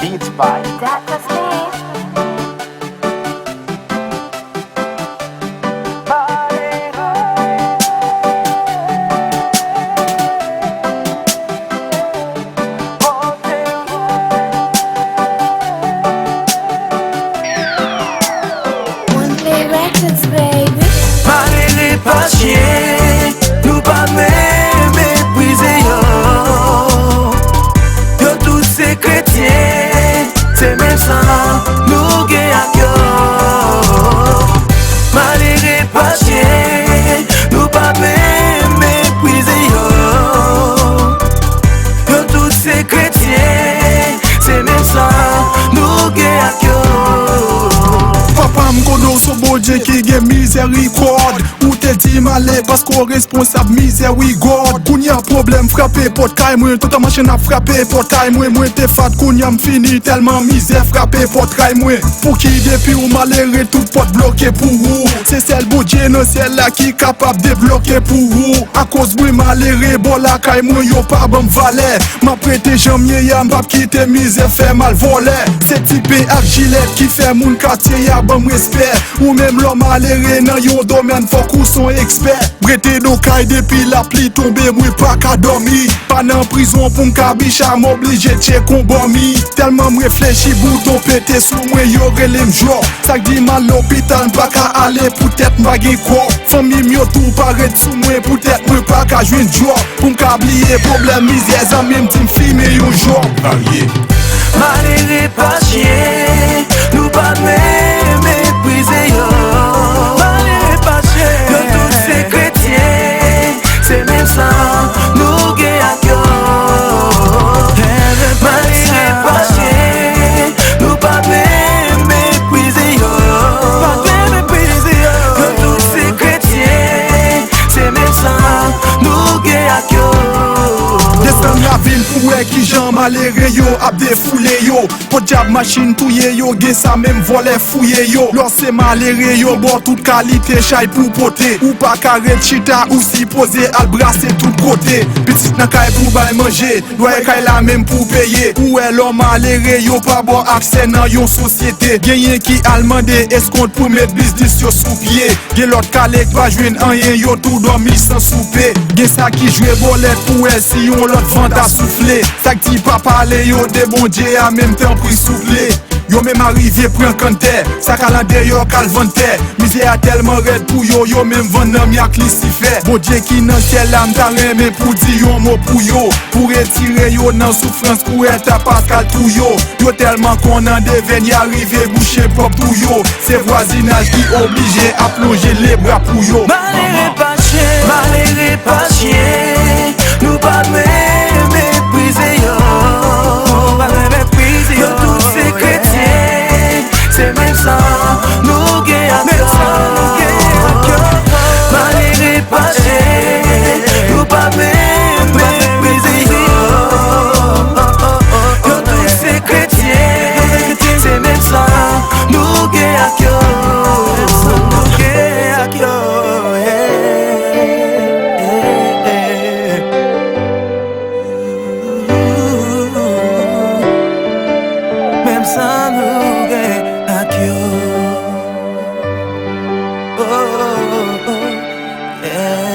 Beats by That was me. One Play Records, baby. Malere pa chien, nou pa méprize yo. Yo tous se chrétien, se men san nou gen ak yo. Malere pa chien, nou pa méprize yo. Yo tous se chrétien, se men san nou gen ak yo. Papa mkono so bodje ki gen miséricorde. Ou te di male pasko responsable miseri God. Kounya problem frappé pot kay mwen. Tout an machine a frappé pot kay mwen. Mwen te fat kounya m'fini tellement misère frappé pot kay mwen. Pou ki depi ou malere tout pot bloqué pour ou. C'est celle bodje nan celle la ki capable débloquer pour ou. A cause mwen malere bon la kay mwen yo pa bam valet. Ma prêté jamye ya m'pap kite misère fait mal volé. C'est type ak gilet qui fait moun quartier ya bam respect. Ou même l'homme malere nan yon domaine fok ou son expert. Brete do kay depi la pli tombe mwen pa ka dormi. Pas nan prison pou m'ka bicha m'oblige tche kon bormi. Tellement m'reflechi bouton pété sou mwen yo rele m'jou. Sak di mal l'hôpital m'pa ka ale pou tèt m'bagé kwa. Fami m'yo tou paret sou mwen pou tèt mwen pa ka jwen job. Pou m'ka bliye problem misère zami m'di m'fime yon job. Malere pa chien, nou pa méprize yo. Malere pa chien, yo tous se chrétien, se men san nou gen ak yo. Malere pa chien, nou pa méprize yo. Yo tous se chrétien, se men san nou gen ak yo. Descend la ville pou wè ki jan malere yo ap defoule yo. Pot jab machine touye yo gen sa même volé fouye yo. Lor se malere yo bon tout qualité chay pou pote. Ou pa karet chita ou si pose al brase tout kote. Petit nan kay pou bay manje, doye kay la même pou paye. Ou wè lor malere yo pa bon akse nan yon sosyete. Genyen ki al mande eskont pou met business yo sou pied. Gen lot kalek pa jwen anyen yo tout dormi sans souper. Gen sa ki jwe bolet pou wè si yon lot vant a soufflé. Sak ti pa pale yo de bon Dieu a même temps pour souffler. Yo même arrivé pren kante, sa kalande yo kal vante. Misé a tellement red pou yo, yo même vend nan yak lisife. Bon Dieu ki nan ciel am ta reme pou di yon mot pou yo. Pour retirer yo nan souffrance kou et a pascal tou yo. Yo tellement konan deven y arrive boucher pop pou yo. C'est voisinage qui obligé à plonger les bras pou yo. Malere pa chien, malere pa chien, nou pa méprize yo. Yo tous se chrétien, se men san nou gen ak yo. Malere pa chien, nou pa méprize yo. Yo tous se chrétien, se men san nou gen ak yo. Nou gen ak yo. Même sans nous gen ak yo. Oh, oh, oh, yeah.